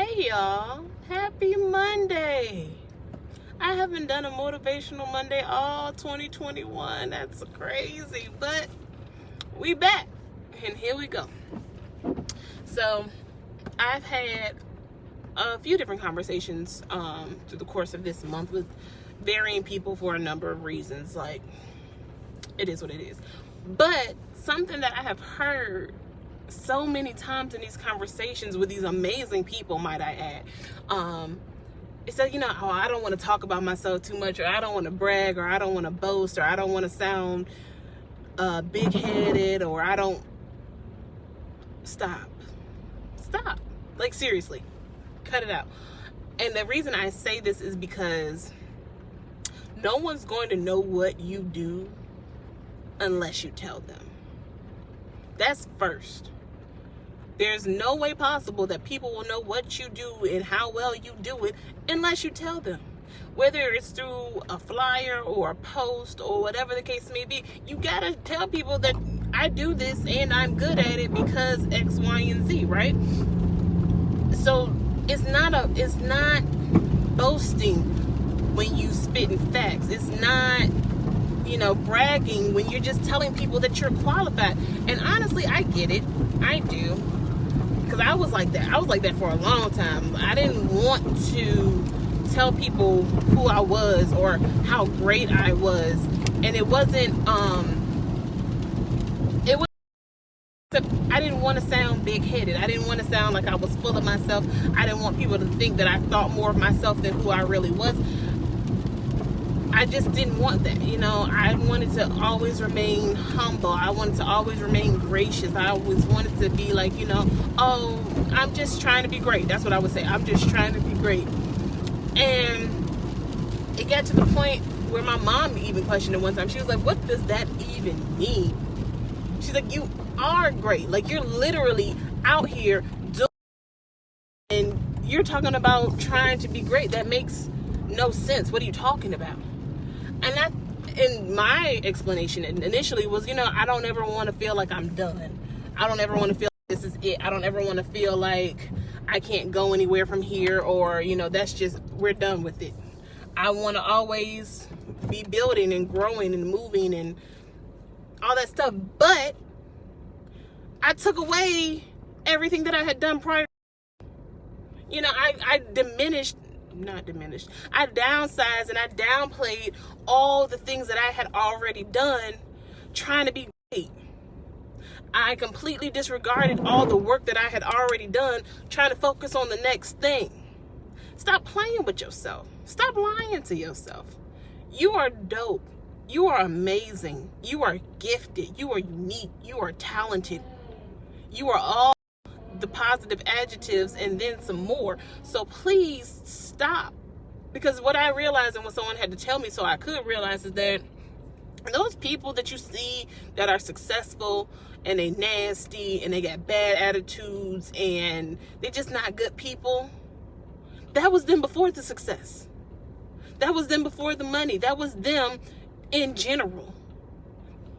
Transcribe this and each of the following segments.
Hey y'all, happy Monday. I haven't done a Motivational Monday all 2021. That's crazy, but we back and here we go. So I've had a few different conversations through the course of this month with varying people for a number of reasons. Like, it is what it is. But something that I have heard so many times in these conversations with these amazing people, might I add, it said, I don't want to talk about myself too much, or I don't want to brag, or I don't want to boast, or I don't want to sound big-headed, or I don't. Stop. Like, seriously, cut it out. And the reason I say this is because no one's going to know what you do unless you tell them. That's first. There's no way possible that people will know what you do and how well you do it unless you tell them. Whether it's through a flyer or a post or whatever the case may be, you gotta tell people that I do this and I'm good at it because X, Y, and Z, right? So it's not boasting when you spit in facts. It's not bragging when you're just telling people that you're qualified. And honestly, I get it. I do. Because I was like that. I was like that for a long time. I didn't want to tell people who I was or how great I was. And it wasn't, I didn't want to sound big-headed. I didn't want to sound like I was full of myself. I didn't want people to think that I thought more of myself than who I really was. I just didn't want that, I wanted to always remain humble. I wanted to always remain gracious. I always wanted to be like, oh, I'm just trying to be great. That's what I would say. I'm just trying to be great. And it got to the point where my mom even questioned it one time. She was like, what does that even mean? She's like, you are great. Like, you're literally out here doing, and you're talking about trying to be great. That makes no sense. What are you talking about? And my explanation initially was, I don't ever want to feel like I'm done. I don't ever want to feel like this is it. I don't ever want to feel like I can't go anywhere from here, or, that's just, we're done with it. I want to always be building and growing and moving and all that stuff. But I took away everything that I had done prior. I downsized and I downplayed all the things that I had already done trying to be great. I completely disregarded all the work that I had already done trying to focus on the next thing. Stop playing with yourself. Stop lying to yourself. You are dope. You are amazing. You are gifted. You are unique. You are talented. You are all the positive adjectives and then some more. So please stop. Because what I realized, and what someone had to tell me so I could realize, is that those people that you see that are successful and they nasty and they got bad attitudes and they're just not good people, that was them before the success. That was them before the money. That was them in general.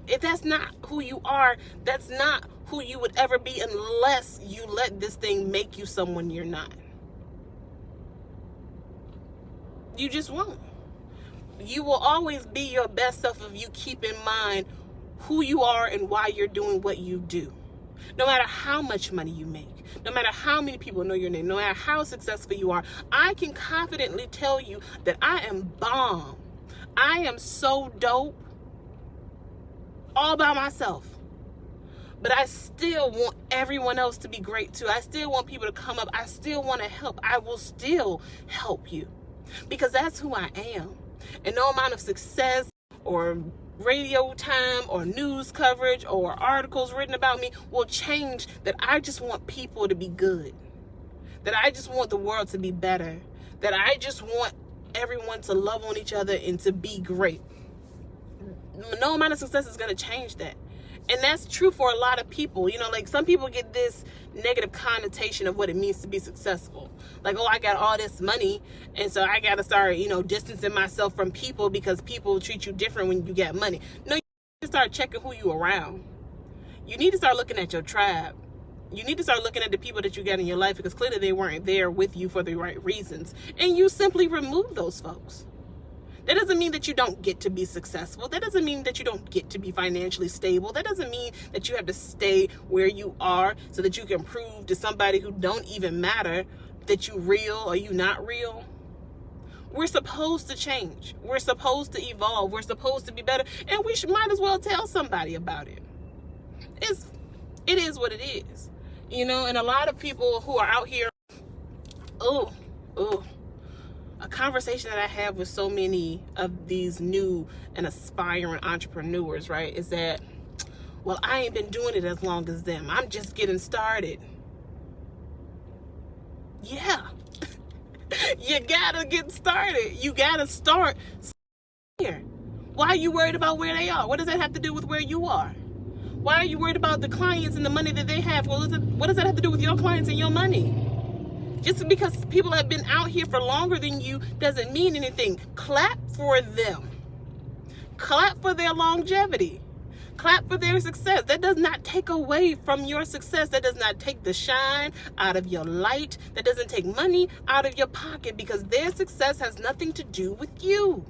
If that's not who you are, that's not who you would ever be unless you let this thing make you someone you're not. You just won't. You will always be your best self if you keep in mind who you are and why you're doing what you do. No matter how much money you make, no matter how many people know your name, no matter how successful you are, I can confidently tell you that I am bomb. I am so dope all by myself. But I still want everyone else to be great too. I still want people to come up. I still want to help. I will still help you because that's who I am. And no amount of success or radio time or news coverage or articles written about me will change that. I just want people to be good. That I just want the world to be better. That I just want everyone to love on each other and to be great. No amount of success is going to change that. And that's true for a lot of people. Like, some people get this negative connotation of what it means to be successful. Like, oh, I got all this money, and so I got to start, distancing myself from people because people treat you different when you get money. No, you need to start checking who you around. You need to start looking at your tribe. You need to start looking at the people that you got in your life, because clearly they weren't there with you for the right reasons. And you simply remove those folks. That doesn't mean that you don't get to be successful. That doesn't mean that you don't get to be financially stable. That doesn't mean that you have to stay where you are so that you can prove to somebody who don't even matter that you real or you not real. We're supposed to change. We're supposed to evolve. We're supposed to be better. And we might as well tell somebody about it. It is what it is. You know, and a lot of people who are out here, a conversation that I have with so many of these new and aspiring entrepreneurs, right, is that, well, I ain't been doing it as long as them. I'm just getting started. Yeah. You gotta get started. You gotta start here. Why are you worried about where they are? What does that have to do with where you are? Why are you worried about the clients and the money that they have? Well, what does that have to do with your clients and your money? Just because people have been out here for longer than you doesn't mean anything. Clap for them. Clap for their longevity. Clap for their success. That does not take away from your success. That does not take the shine out of your light. That doesn't take money out of your pocket, because their success has nothing to do with you.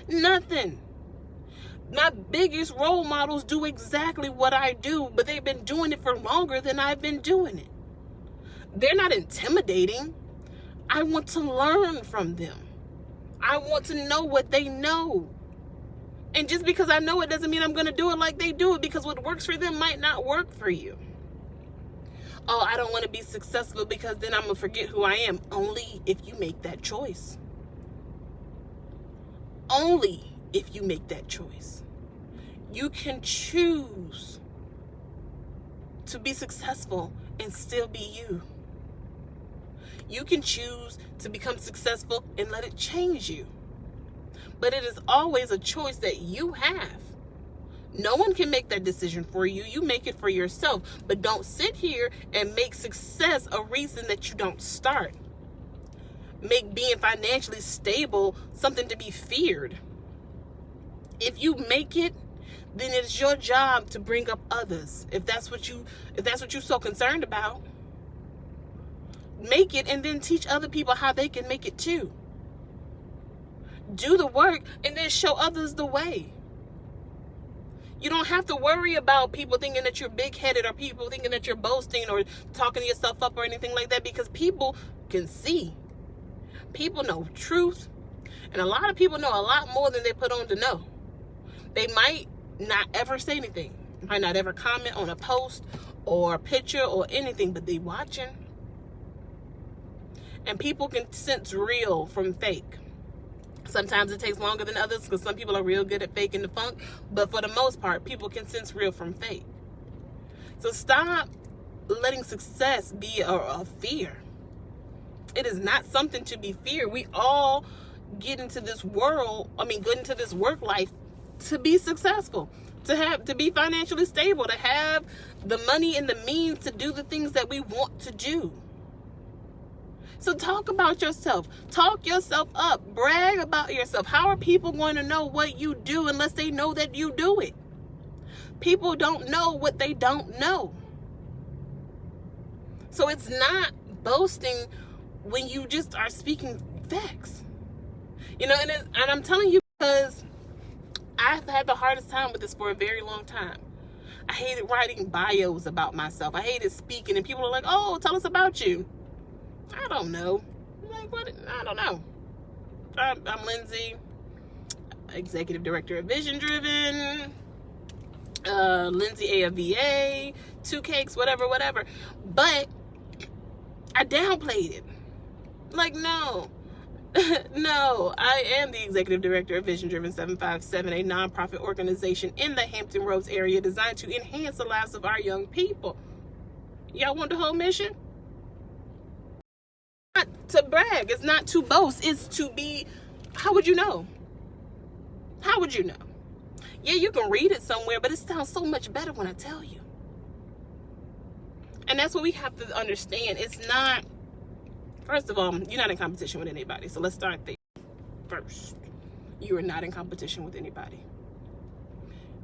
Nothing. My biggest role models do exactly what I do, but they've been doing it for longer than I've been doing it. They're not intimidating. I want to learn from them. I want to know what they know. And just because I know it doesn't mean I'm going to do it like they do it, because what works for them might not work for you. Oh, I don't want to be successful because then I'm going to forget who I am. Only if you make that choice. Only if you make that choice. You can choose to be successful and still be you. You can choose to become successful and let it change you. But it is always a choice that you have. No one can make that decision for you. You make it for yourself. But don't sit here and make success a reason that you don't start. Make being financially stable something to be feared. If you make it, then it's your job to bring up others. If that's what you're so concerned about, make it and then teach other people how they can make it too. Do the work and then show others the way. You don't have to worry about people thinking that you're big-headed, or people thinking that you're boasting or talking yourself up or anything like that, because people can see. People know truth, and a lot of people know a lot more than they put on to know. They might not ever say anything, might not ever comment on a post or a picture or anything, but they watching. And people can sense real from fake. Sometimes it takes longer than others, because some people are real good at faking the funk, but for the most part, people can sense real from fake. So stop letting success be a fear. It is not something to be feared. We all get into this get into this work life to be successful, to be financially stable, to have the money and the means to do the things that we want to do. So talk about yourself. Talk yourself up. Brag about yourself. How are people going to know what you do unless they know that you do it? People don't know what they don't know. So it's not boasting when you just are speaking facts. You know, and I'm telling you, because I've had the hardest time with this for a very long time. I hated writing bios about myself. I hated speaking, and people are like, oh, tell us about you. I don't know. Like, what? I don't know. I'm Lindsay, Executive Director of Vision Driven, Lindsay AFVA, 2 Cakes, whatever. But I downplayed it. Like, no. No, I am the Executive Director of Vision Driven 757, a nonprofit organization in the Hampton Roads area designed to enhance the lives of our young people. Y'all want the whole mission? Not to brag, it's not to boast, it's to be. How would you know? How would you know? Yeah, you can read it somewhere, but it sounds so much better when I tell you. And that's what we have to understand. It's not, first of all, you're not in competition with anybody. So let's start there first. You are not in competition with anybody.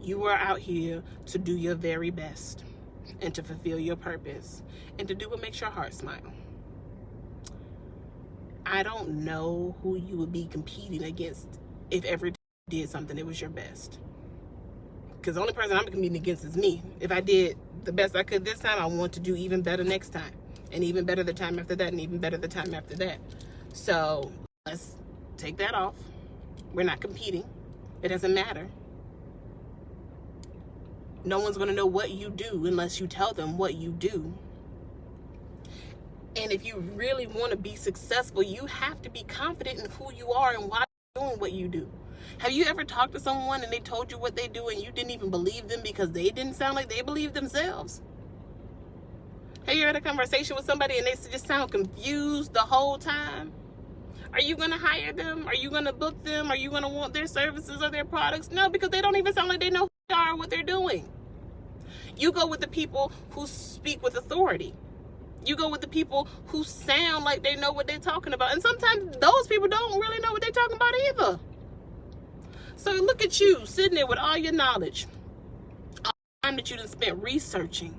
You are out here to do your very best. and to fulfill your purpose and to do what makes your heart smile. I don't know who you would be competing against if every time you did something, it was your best. Because the only person I'm competing against is me. If I did the best I could this time, I want to do even better next time. And even better the time after that, and even better the time after that. So let's take that off. We're not competing. It doesn't matter. No one's going to know what you do unless you tell them what you do. And if you really want to be successful, you have to be confident in who you are and why you're doing what you do. Have you ever talked to someone and they told you what they do and you didn't even believe them because they didn't sound like they believed themselves? Have you had a conversation with somebody and they just sound confused the whole time? Are you going to hire them? Are you going to book them? Are you going to want their services or their products? No, because they don't even sound like they know who they are or what they're doing. You go with the people who speak with authority. You go with the people who sound like they know what they're talking about. And sometimes those people don't really know what they're talking about either. So look at you sitting there with all your knowledge, all the time that you done spent researching,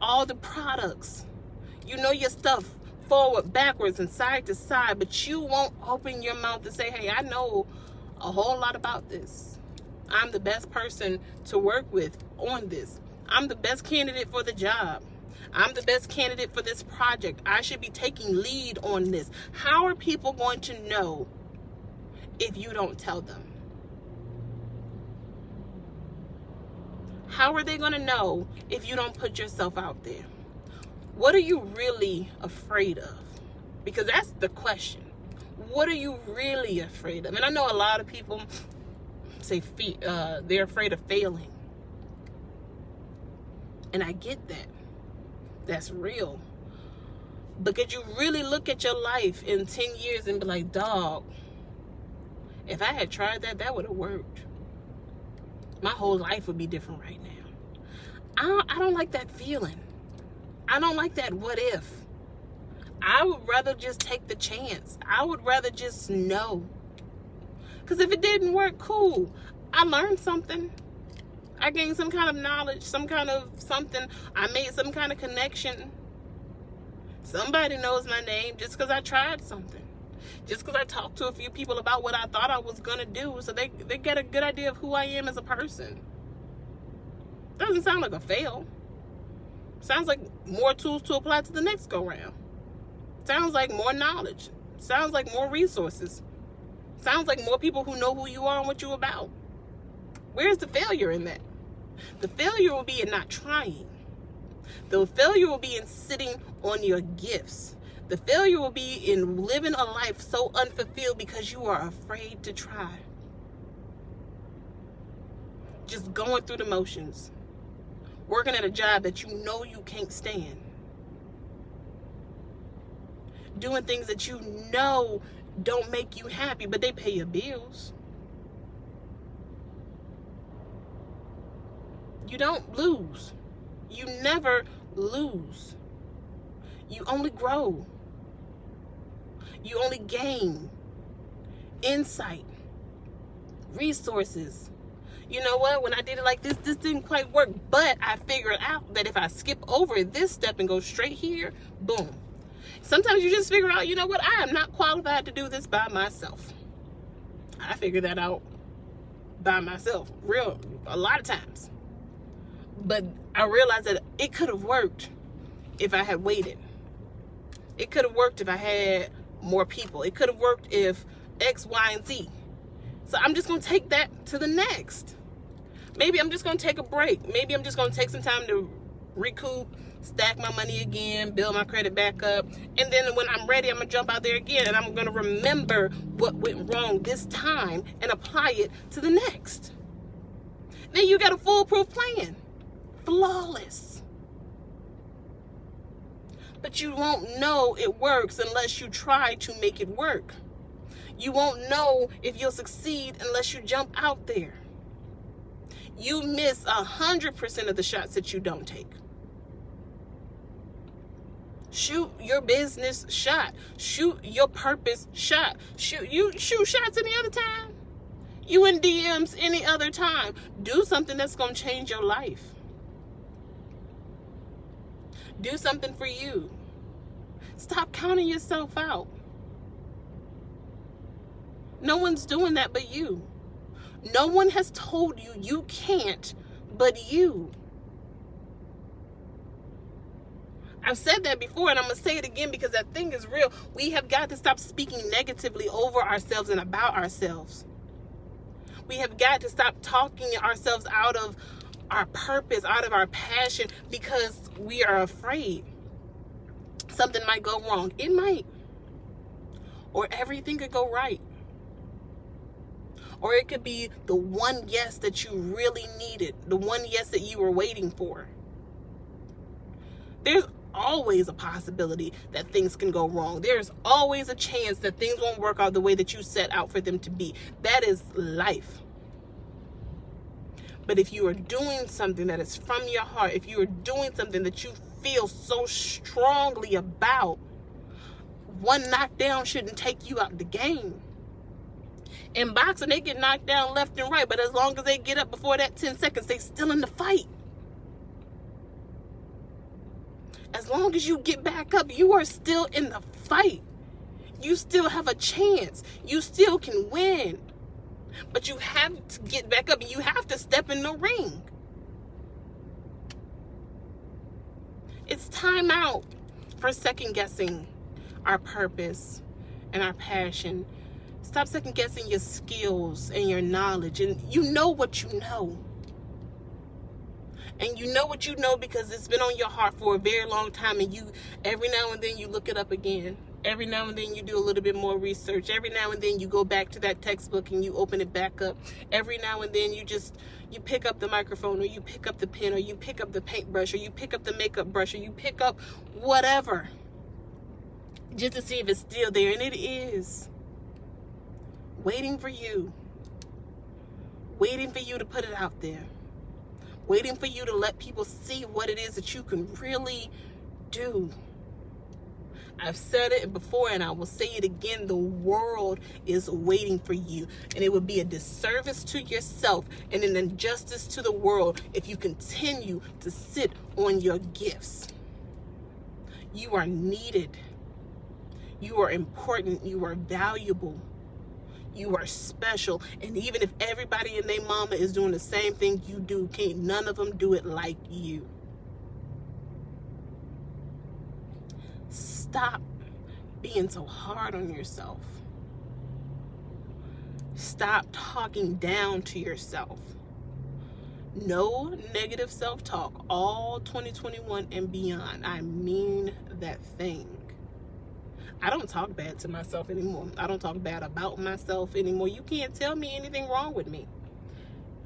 all the products. You know your stuff forward, backwards, and side to side, but you won't open your mouth to say, hey, I know a whole lot about this. I'm the best person to work with on this. I'm the best candidate for the job. I'm the best candidate for this project. I should be taking lead on this. How are people going to know if you don't tell them? How are they going to know if you don't put yourself out there? What are you really afraid of? Because that's the question. What are you really afraid of? And I know a lot of people say they're afraid of failing. And I get that. That's real. But could you really look at your life in 10 years and be like, dog, if I had tried that, that would have worked. My whole life would be different right now. I don't like that feeling. I don't like that what if. I would rather just take the chance. I would rather just know. Because if it didn't work, cool. I learned something. I gained some kind of knowledge, some kind of something. I made some kind of connection. Somebody knows my name just because I tried something. Just because I talked to a few people about what I thought I was going to do. So they get a good idea of who I am as a person. Doesn't sound like a fail. Sounds like more tools to apply to the next go round. Sounds like more knowledge. Sounds like more resources. Sounds like more people who know who you are and what you're about. Where's the failure in that? The failure will be in not trying. The failure will be in sitting on your gifts. The failure will be in living a life so unfulfilled because you are afraid to try. Just going through the motions. Working at a job that you know you can't stand. Doing things that you know don't make you happy, but they pay your bills. You don't lose. You never lose. You only grow. You only gain insight, resources. You know what? When I did it like this didn't quite work, but I figured out that if I skip over this step and go straight here, boom. Sometimes you just figure out, you know what? I am not qualified to do this by myself. I figured that out by myself, a lot of times. But I realized that it could have worked if I had waited. It could have worked if I had more people. It could have worked if X, Y, and Z. So I'm just going to take that to the next. Maybe I'm just going to take a break. Maybe I'm just going to take some time to recoup, stack my money again, build my credit back up. And then when I'm ready, I'm going to jump out there again. And I'm going to remember what went wrong this time and apply it to the next. Then you got a foolproof plan. Flawless. But you won't know it works unless you try to make it work. You won't know if you'll succeed unless you jump out there. You miss 100% of the shots that you don't take. Shoot your business shot. Shoot your purpose shot. Shoot shots any other time. You in DMs any other time. Do something that's going to change your life. Do something for you. Stop counting yourself out. No one's doing that but you. No one has told you you can't but you. I've said that before, and I'm going to say it again because that thing is real. We have got to stop speaking negatively over ourselves and about ourselves. We have got to stop talking ourselves out of our purpose, out of our passion, because we are afraid something might go wrong. It might. Or everything could go right. Or it could be the one yes that you really needed, the one yes that you were waiting for. There's always a possibility that things can go wrong. There's always a chance that things won't work out the way that you set out for them to be. That is life. But if you are doing something that is from your heart, if you are doing something that you feel so strongly about, one knockdown shouldn't take you out the game. In boxing, they get knocked down left and right, but as long as they get up before that 10 seconds, they still in the fight. As long as you get back up, you are still in the fight. You still have a chance. You still can win. But you have to get back up and you have to step in the ring. It's time out for second guessing our purpose and our passion. Stop second guessing your skills and your knowledge. And you know what you know. And you know what you know because it's been on your heart for a very long time, and you every now and then you look it up again. Every now and then you do a little bit more research. Every now and then you go back to that textbook and you open it back up. Every now and then you pick up the microphone, or you pick up the pen, or you pick up the paintbrush, or you pick up the makeup brush, or you pick up whatever, just to see if it's still there. And it is waiting for you. Waiting for you to put it out there. Waiting for you to let people see what it is that you can really do. I've said it before and I will say it again. The world is waiting for you. And it would be a disservice to yourself and an injustice to the world if you continue to sit on your gifts. You are needed. You are important. You are valuable. You are special. And even if everybody and their mama is doing the same thing you do, can't none of them do it like you. Stop being so hard on yourself. Stop talking down to yourself. No negative self-talk all 2021 and beyond. I mean that thing. I don't talk bad to myself anymore. I don't talk bad about myself anymore. You can't tell me anything wrong with me.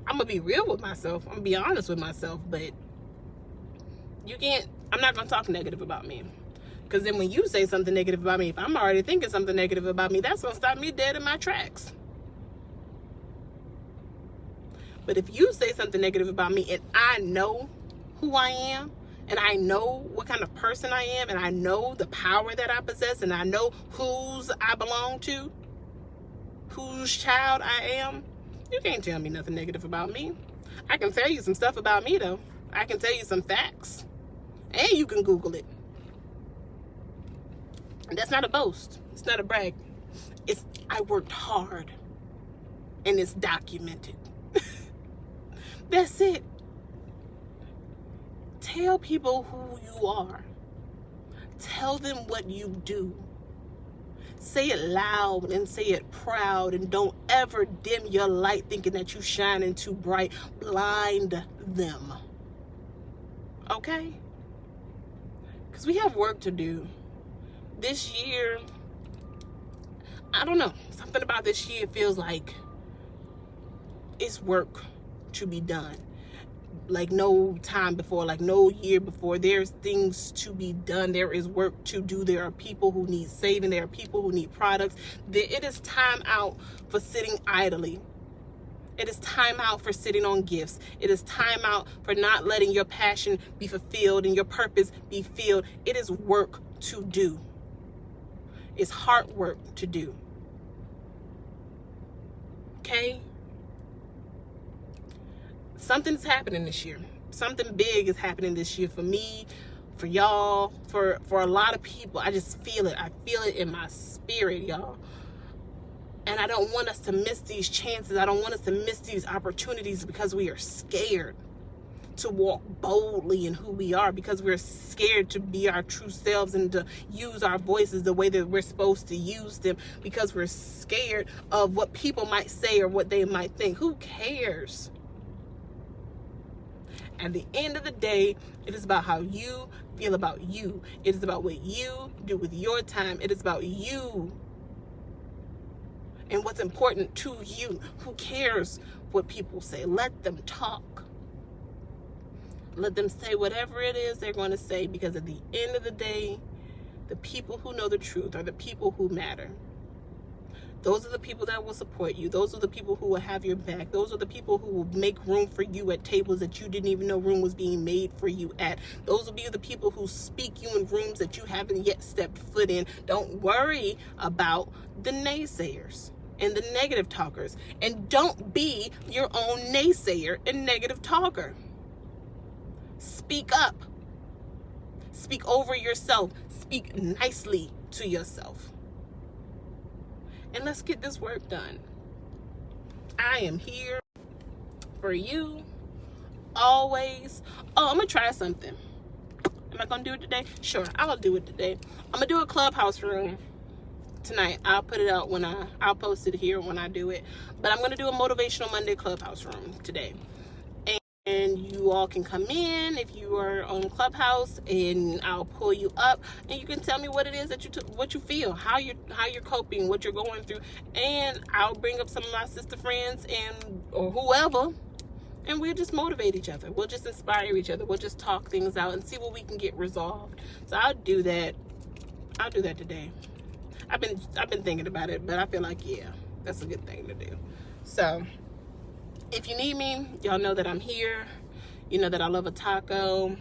I'm going to be real with myself. I'm going to be honest with myself, but I'm not going to talk negative about me. Because then when you say something negative about me, if I'm already thinking something negative about me, that's going to stop me dead in my tracks. But if you say something negative about me and I know who I am, and I know what kind of person I am, and I know the power that I possess, and I know whose I belong to, whose child I am, you can't tell me nothing negative about me. I can tell you some stuff about me, though. I can tell you some facts. And you can Google it. And that's not a boast. It's not a brag. I worked hard. And it's documented. That's it. Tell people who you are. Tell them what you do. Say it loud and say it proud, and don't ever dim your light thinking that you're shining too bright. Blind them. Okay? Because we have work to do. This year, I don't know. Something about this year feels like it's work to be done. Like no time before, like no year before. There's things to be done. There is work to do. There are people who need saving. There are people who need products. It is time out for sitting idly. It is time out for sitting on gifts. It is time out for not letting your passion be fulfilled and your purpose be filled. It is work to do. It's hard work to do. Okay? Something's happening this year. Something big is happening this year for me, for y'all, for a lot of people. I just feel it. I feel it in my spirit, y'all. And I don't want us to miss these chances. I don't want us to miss these opportunities because we are scared to walk boldly in who we are, because we're scared to be our true selves and to use our voices the way that we're supposed to use them, because we're scared of what people might say or what they might think. Who cares? At the end of the day, it is about how you feel about you. It is about what you do with your time. It is about you and what's important to you. Who cares what people say? Let them talk. Let them say whatever it is they're going to say, because at the end of the day, the people who know the truth are the people who matter. Those are the people that will support you. Those are the people who will have your back. Those are the people who will make room for you at tables that you didn't even know room was being made for you at. Those will be the people who speak you in rooms that you haven't yet stepped foot in. Don't worry about the naysayers and the negative talkers. And don't be your own naysayer and negative talker. Speak up. Speak over yourself. Speak nicely to yourself. And let's get this work done. I am here for you always. Oh, I'm going to try something. Am I going to do it today? Sure, I'll do it today. I'm going to do a clubhouse room tonight. I'll put it out when I'll post it here when I do it. But I'm going to do a Motivational Monday clubhouse room today. And you all can come in if you are on Clubhouse, and I'll pull you up, and you can tell me what it is that what you feel, how you're coping, what you're going through, and I'll bring up some of my sister friends or whoever, and we'll just motivate each other. We'll just inspire each other. We'll just talk things out and see what we can get resolved. So I'll do that. I'll do that today. I've been thinking about it, but I feel like, yeah, that's a good thing to do. So if you need me, y'all know that I'm here. You know that I love a taco.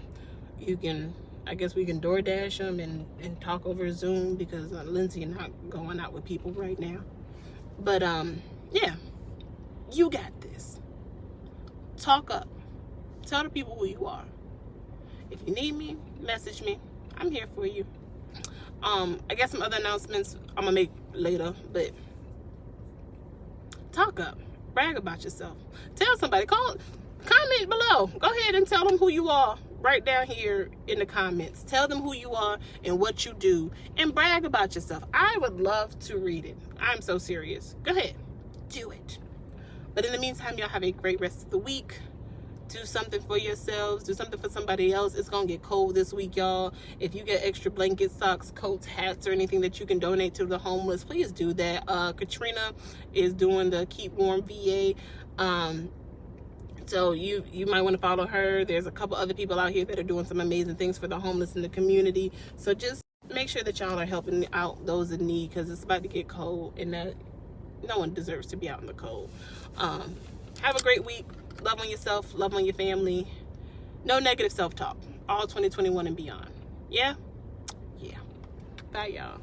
I guess we can DoorDash them and talk over Zoom, because Lindsay and not going out with people right now. But yeah, you got this. Talk up. Tell the people who you are. If you need me, message me. I'm here for you. I got some other announcements I'm gonna make later, but talk up. Brag about yourself. Tell somebody. Comment below. Go ahead and tell them who you are right down here in the comments. Tell them who you are and what you do, and brag about yourself. I would love to read it. I'm so serious. Go ahead. Do it. But in the meantime, y'all have a great rest of the week. Do something for yourselves. Do something for somebody else. It's going to get cold this week, y'all. If you get extra blankets, socks, coats, hats, or anything that you can donate to the homeless, please do that. Katrina is doing the Keep Warm VA. So you might want to follow her. There's a couple other people out here that are doing some amazing things for the homeless in the community. So just make sure that y'all are helping out those in need, because it's about to get cold, and that no one deserves to be out in the cold. Have a great week. Love on yourself, love on your family. No negative self-talk. All 2021 and beyond. Yeah? Yeah. Bye, y'all.